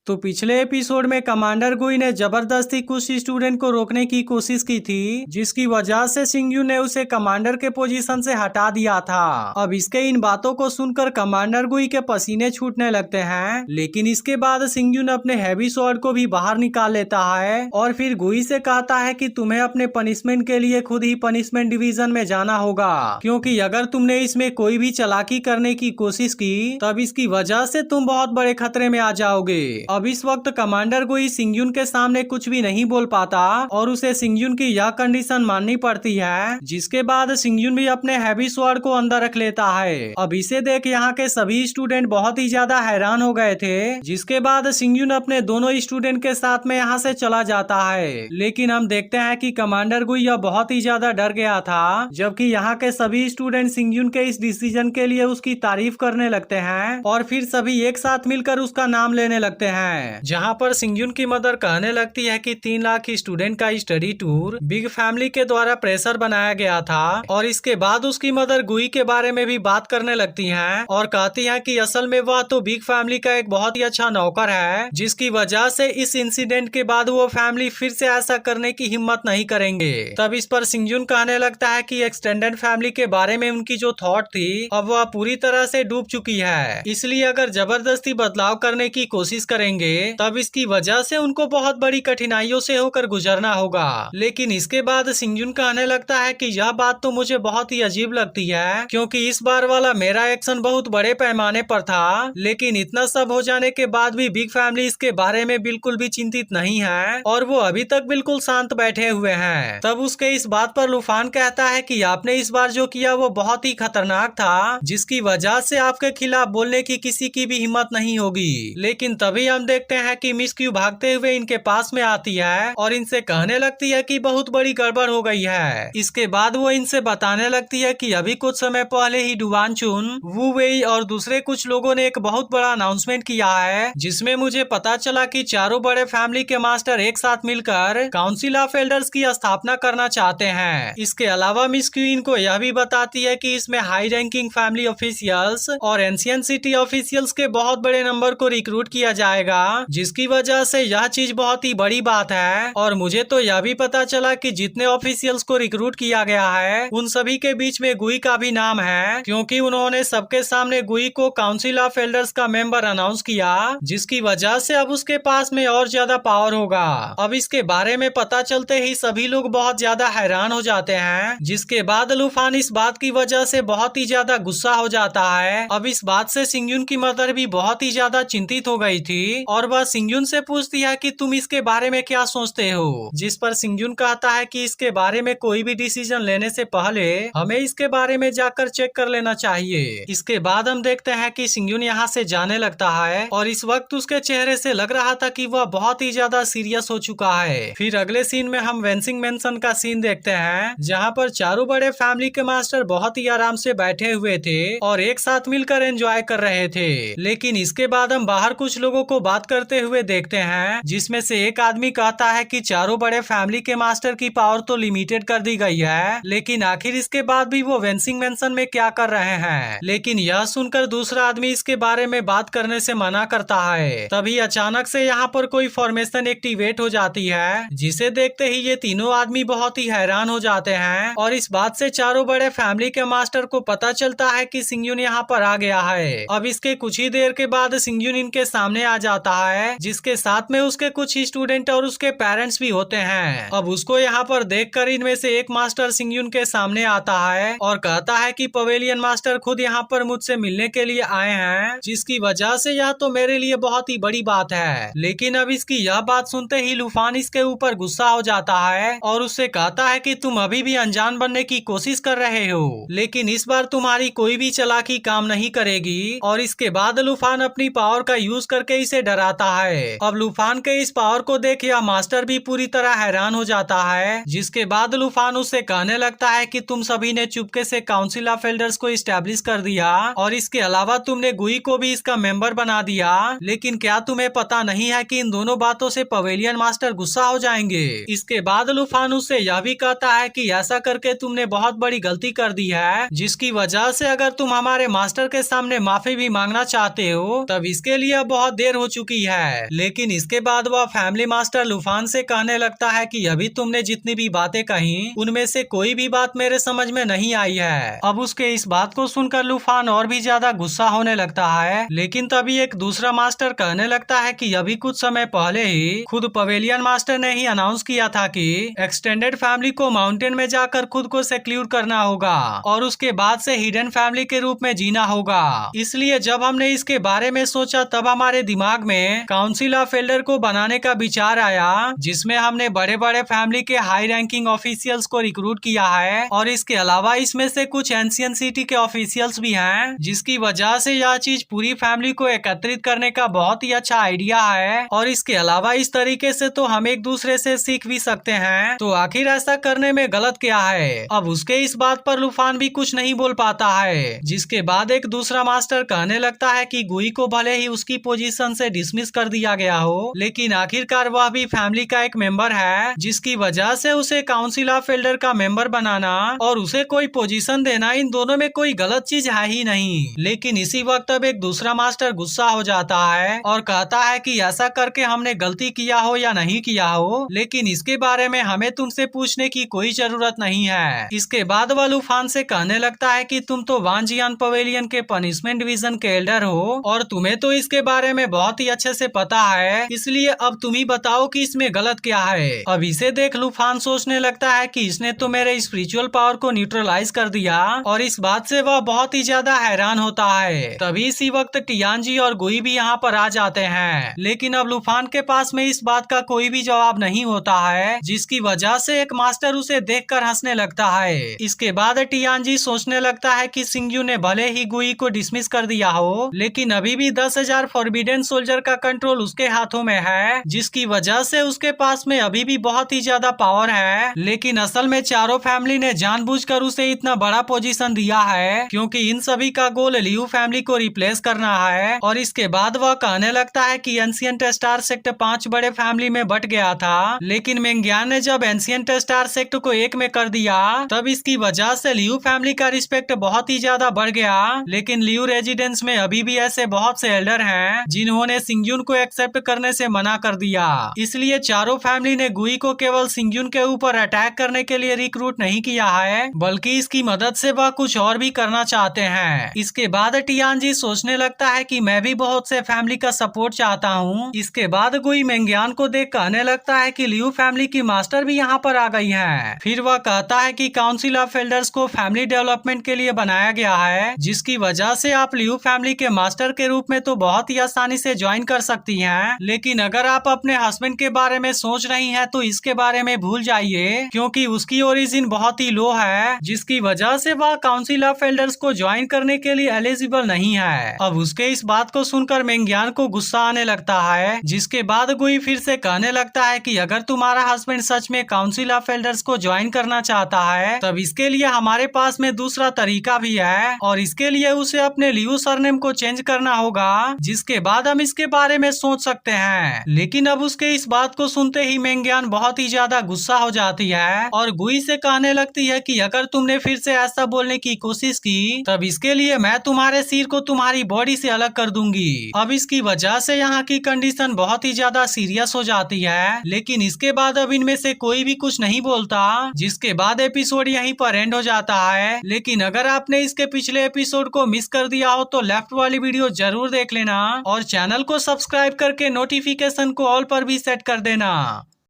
तो पिछले एपिसोड में कमांडर गुई ने जबरदस्ती कुछ स्टूडेंट को रोकने की कोशिश की थी, जिसकी वजह से सिंगयू ने उसे कमांडर के पोजीशन से हटा दिया था। अब इसके इन बातों को सुनकर कमांडर गुई के पसीने छूटने लगते हैं, लेकिन इसके बाद सिंगयू ने अपने हैवी स्वॉर्ड को भी बाहर निकाल लेता है और फिर गुई से कहता है कि तुम्हें अपने पनिशमेंट के लिए खुद ही पनिशमेंट डिवीजन में जाना होगा, क्योंकि अगर तुमने इसमें कोई भी चालाकी करने की कोशिश की तब इसकी वजह से तुम बहुत बड़े खतरे में आ जाओगे। अब इस वक्त कमांडर गुई सिंगयुन के सामने कुछ भी नहीं बोल पाता और उसे सिंगयुन की यह कंडीशन माननी पड़ती है, जिसके बाद सिंगयुन भी अपने हैवी स्वॉर्ड को अंदर रख लेता है। अब इसे देख यहाँ के सभी स्टूडेंट बहुत ही ज्यादा हैरान हो गए थे, जिसके बाद सिंगयुन अपने दोनों स्टूडेंट के साथ में यहाँ से चला जाता है। लेकिन हम देखते हैं कि कमांडर गुई यह बहुत ही ज्यादा डर गया था, जबकि यहाँ के सभी स्टूडेंट सिंगयुन के इस डिसीजन के लिए उसकी तारीफ करने लगते हैं और फिर सभी एक साथ मिलकर उसका नाम लेने लगते हैं। जहां पर सिंगयुन की मदर कहने लगती है कि 3 लाख स्टूडेंट का स्टडी टूर बिग फैमिली के द्वारा प्रेशर बनाया गया था, और इसके बाद उसकी मदर गुई के बारे में भी बात करने लगती हैं और कहती हैं कि असल में वह तो बिग फैमिली का एक बहुत ही अच्छा नौकर है, जिसकी वजह से इस इंसिडेंट के बाद वो फैमिली फिर से ऐसा करने की हिम्मत नहीं करेंगे। तब इस पर सिंगयुन कहने लगता है कि एक्सटेंडेड फैमिली के बारे में उनकी जो थॉट थी अब वह पूरी तरह से डूब चुकी है, इसलिए अगर जबरदस्ती बदलाव करने की कोशिश करेंगे तब इसकी वजह से उनको बहुत बड़ी कठिनाइयों से होकर गुजरना होगा। लेकिन इसके बाद सिंगयुन कहने लगता है कि यह बात तो मुझे बहुत ही अजीब लगती है, क्योंकि इस बार वाला मेरा एक्शन बहुत बड़े पैमाने पर था, लेकिन इतना सब हो जाने के बाद भी बिग फैमिली इसके बारे में बिल्कुल भी चिंतित नहीं है और वो अभी तक बिल्कुल शांत बैठे हुए हैं। तब उसके इस बात पर लुफान कहता है कि आपने इस बार जो किया वो बहुत ही खतरनाक था, जिसकी वजह से आपके खिलाफ बोलने की किसी की भी हिम्मत नहीं होगी। लेकिन तभी हम देखते हैं कि मिस क्यू भागते हुए इनके पास में आती है और इनसे कहने लगती है कि बहुत बड़ी गड़बड़ हो गई है। इसके बाद वो इनसे बताने लगती है कि अभी कुछ समय पहले ही डुवान चुन, वू वेई और दूसरे कुछ लोगों ने एक बहुत बड़ा अनाउंसमेंट किया है, जिसमें मुझे पता चला कि चारों बड़े फैमिली के मास्टर एक साथ मिलकर काउंसिल ऑफ एल्डर्स की स्थापना करना चाहते हैं। इसके अलावा मिस क्यू इनको यह भी बताती है कि इसमें हाई रैंकिंग फैमिली ऑफिशियल्स और एंशियंट सिटी ऑफिशियल्स के बहुत बड़े नंबर को रिक्रूट किया जाएगा, जिसकी वजह से यह चीज बहुत ही बड़ी बात है। और मुझे तो यह भी पता चला कि जितने ऑफिशियल्स को रिक्रूट किया गया है उन सभी के बीच में गुई का भी नाम है, क्योंकि उन्होंने सबके सामने गुई को काउंसिल ऑफ एल्डर्स का मेंबर अनाउंस किया, जिसकी वजह से अब उसके पास में और ज्यादा पावर होगा। अब इसके बारे में पता चलते ही सभी लोग बहुत ज्यादा हैरान हो जाते हैं, जिसके बाद लुफान इस बात की वजह से बहुत ही ज्यादा गुस्सा हो जाता है। अब इस बात से सिंगयुन की मदर भी बहुत ही ज्यादा चिंतित हो गई थी और वह सिंगयुन से पूछती है कि तुम इसके बारे में क्या सोचते हो, जिस पर सिंगयुन कहता है कि इसके बारे में कोई भी डिसीजन लेने से पहले हमें इसके बारे में जाकर चेक कर लेना चाहिए। इसके बाद हम देखते हैं कि सिंगयुन यहाँ से जाने लगता है और इस वक्त उसके चेहरे से लग रहा था कि वह बहुत ही ज्यादा सीरियस हो चुका है। फिर अगले सीन में हम वेंसिंग मेंशन का सीन देखते हैं, जहाँ पर चारों बड़े फैमिली के मास्टर बहुत ही आराम से बैठे हुए थे और एक साथ मिलकर एंजॉय कर रहे थे। लेकिन इसके बाद हम बाहर कुछ लोगों को बात करते हुए देखते हैं, जिसमें से एक आदमी कहता है कि चारों बड़े फैमिली के मास्टर की पावर तो लिमिटेड कर दी गई है, लेकिन आखिर इसके बाद भी वो वेंसिंग मेंशन में क्या कर रहे हैं। लेकिन यह सुनकर दूसरा आदमी इसके बारे में बात करने से मना करता है। तभी अचानक से यहाँ पर कोई फॉर्मेशन एक्टिवेट हो जाती है, जिसे देखते ही ये तीनों आदमी बहुत ही हैरान हो जाते हैं और इस बात से चारों बड़े फैमिली के मास्टर को पता चलता है कि सिंगयुन यहाँ पर आ गया है। अब इसके कुछ ही देर के बाद सिंगयुन इनके सामने आ जाता है, जिसके साथ में उसके कुछ स्टूडेंट और उसके पेरेंट्स भी होते हैं। अब उसको यहाँ पर देखकर इनमें से एक मास्टर सिंगयुन के सामने आता है और कहता है कि पवेलियन मास्टर खुद यहाँ पर मुझसे मिलने के लिए आए हैं, जिसकी वजह से यह तो मेरे लिए बहुत ही बड़ी बात है। लेकिन अब इसकी यह बात सुनते ही लुफान इसके ऊपर गुस्सा हो जाता है और उससे कहता है कि तुम अभी भी अनजान बनने की कोशिश कर रहे हो, लेकिन इस बार तुम्हारी कोई भी चालाकी काम नहीं करेगी। और इसके बाद लुफान अपनी पावर का यूज करके इसे डराता है। अब लुफान के इस पावर को देख यह मास्टर भी पूरी तरह हैरान हो जाता है, जिसके बाद लुफान उससे कहने लगता है कि तुम सभी ने चुपके से काउंसिल ऑफ एल्डर्स को इस्टेब्लिश कर दिया और इसके अलावा तुमने गुई को भी इसका मेंबर बना दिया, लेकिन क्या तुम्हें पता नहीं है कि इन दोनों बातों से पवेलियन मास्टर गुस्सा हो जाएंगे। इसके बाद लुफान उससे यह भी कहता है कि ऐसा करके तुमने बहुत बड़ी गलती कर दी है, जिसकी वजह से अगर तुम हमारे मास्टर के सामने माफी भी मांगना चाहते हो तब इसके लिए बहुत देर हो चुकी है। लेकिन इसके बाद वह फैमिली मास्टर लूफान से कहने लगता है कि अभी तुमने जितनी भी बातें कही उनमें से कोई भी बात मेरे समझ में नहीं आई है। अब उसके इस बात को सुनकर लूफान और भी ज्यादा गुस्सा होने लगता है। लेकिन तभी एक दूसरा मास्टर कहने लगता है कि अभी कुछ समय पहले ही खुद पवेलियन मास्टर ने ही अनाउंस किया था कि एक्सटेंडेड फैमिली को माउंटेन में जाकर खुद को सेक्लूड करना होगा और उसके बाद से हिडन फैमिली के रूप में जीना होगा। इसलिए जब हमने इसके बारे में सोचा तब हमारे दिमाग में काउंसिल ऑफ एल्डर को बनाने का विचार आया, जिसमें हमने बड़े बड़े फैमिली के हाई रैंकिंग ऑफिशियल्स को रिक्रूट किया है और इसके अलावा इसमें से कुछ एंशियंट सिटी के ऑफिशियल्स भी हैं, जिसकी वजह से यह चीज पूरी फैमिली को एकत्रित करने का बहुत ही अच्छा आइडिया है। और इसके अलावा इस तरीके से तो हम एक दूसरे से सीख भी सकते हैं, तो आखिर ऐसा करने में गलत क्या है। अब उसके इस बात पर लूफान भी कुछ नहीं बोल पाता है, जिसके बाद एक दूसरा मास्टर कहने लगता है कि गुई को भले ही उसकी पोजीशन से डिसमिस कर दिया गया हो, लेकिन आखिरकार वह भी फैमिली का एक मेंबर है, जिसकी वजह से उसे काउंसिल ऑफ एल्डर का मेंबर बनाना और उसे कोई पोजीशन देना इन दोनों में कोई गलत चीज है ही नहीं। लेकिन इसी वक्त अब एक दूसरा मास्टर गुस्सा हो जाता है और कहता है कि ऐसा करके हमने गलती किया हो या नहीं किया हो, लेकिन इसके बारे में हमें तुमसे पूछने की कोई जरूरत नहीं है। इसके बाद वह लूफान से कहने लगता है कि तुम तो वांजियान पवेलियन के पनिशमेंट डिवीजन के एल्डर हो और तुम्हें तो इसके बारे में बहुत ही अच्छे से पता है, इसलिए अब तुम ही बताओ कि इसमें गलत क्या है। अब इसे देख लूफान सोचने लगता है कि इसने तो मेरे स्पिरिचुअल पावर को न्यूट्रलाइज कर दिया और इस बात से वह बहुत ही ज्यादा हैरान होता है। तभी इसी वक्त टियानजी और गुई भी यहाँ पर आ जाते हैं, लेकिन अब लूफान के पास में इस बात का कोई भी जवाब नहीं होता है, जिसकी वजह से एक मास्टर उसे देखकर हंसने लगता है। इसके बाद टियानजी सोचने लगता है कि सिंगयू ने भले ही गुई को डिसमिस कर दिया हो, लेकिन अभी भी 10,000 फॉरबिडन सोल्जर का कंट्रोल उसके हाथों में है, जिसकी वजह से उसके पास में अभी भी बहुत ही ज्यादा पावर है। लेकिन असल में चारों फैमिली ने जानबूझकर उसे इतना बड़ा पोजीशन दिया है क्योंकि इन सभी का गोल लियू फैमिली को रिप्लेस करना है। और इसके बाद वह कहने लगता है कि एंशिएंट स्टार सेक्ट 5 बड़े फैमिली में बट गया था, लेकिन मेंग्यान ने जब एंशिएंट स्टार सेक्ट को एक में कर दिया तब इसकी वजह से लियू फैमिली का रिस्पेक्ट बहुत ही ज्यादा बढ़ गया। लेकिन लियू रेजिडेंस में अभी भी ऐसे बहुत से एल्डर हैं जिन्होंने सिंगयून को एक्सेप्ट करने से मना कर दिया। इसलिए चारों फैमिली ने गुई को केवल सिंगयून के ऊपर अटैक करने के लिए रिक्रूट नहीं किया है, बल्कि इसकी मदद से वह कुछ और भी करना चाहते हैं। इसके बाद टियानजी सोचने लगता है कि मैं भी बहुत से फैमिली का सपोर्ट चाहता हूँ। इसके बाद गुई मेंग्यान को देख कहने लगता है कि लियू फैमिली की मास्टर भी यहाँ पर आ गई है। फिर वह कहता है कि काउंसिल ऑफ एल्डर्स को फैमिली डेवलपमेंट के लिए बनाया गया है, जिसकी वजह से आप लियू फैमिली के मास्टर के रूप में तो बहुत ही आसानी से ज्वाइन कर सकती हैं, लेकिन अगर आप अपने हस्बैंड के बारे में सोच रही हैं तो इसके बारे में भूल जाइए, क्योंकि उसकी ओरिजिन बहुत ही लो है, जिसकी वजह से वह काउंसिल ऑफ एल्डर्स को ज्वाइन करने के लिए एलिजिबल नहीं है। अब उसके इस बात को सुनकर मेंग्यान को गुस्सा आने लगता है, जिसके बाद गुई फिर से कहने लगता है कि अगर तुम्हारा हस्बैंड सच में काउंसिल ऑफ एल्डर्स को ज्वाइन करना चाहता है तब इसके लिए हमारे पास में दूसरा तरीका भी है, और इसके लिए उसे अपने लियू सरनेम को चेंज करना होगा, जिसके बाद हम इसके बारे में सोच सकते हैं। लेकिन अब उसके इस बात को सुनते ही मेंग्यान बहुत ही ज्यादा गुस्सा हो जाती है और गुई से कहने लगती है कि अगर तुमने फिर से ऐसा बोलने की कोशिश की तब इसके लिए मैं तुम्हारे सिर को तुम्हारी बॉडी से अलग कर दूंगी। अब इसकी वजह से यहाँ की कंडीशन बहुत ही ज्यादा सीरियस हो जाती है, लेकिन इसके बाद अब इनमें से कोई भी कुछ नहीं बोलता, जिसके बाद एपिसोड यहीं पर एंड हो जाता है। लेकिन अगर आपने इसके पिछले एपिसोड को मिस कर दिया हो तो लेफ्ट वाली वीडियो जरूर देख लेना और चैनल को सब्सक्राइब करके नोटिफिकेशन को ऑल पर भी सेट कर देना।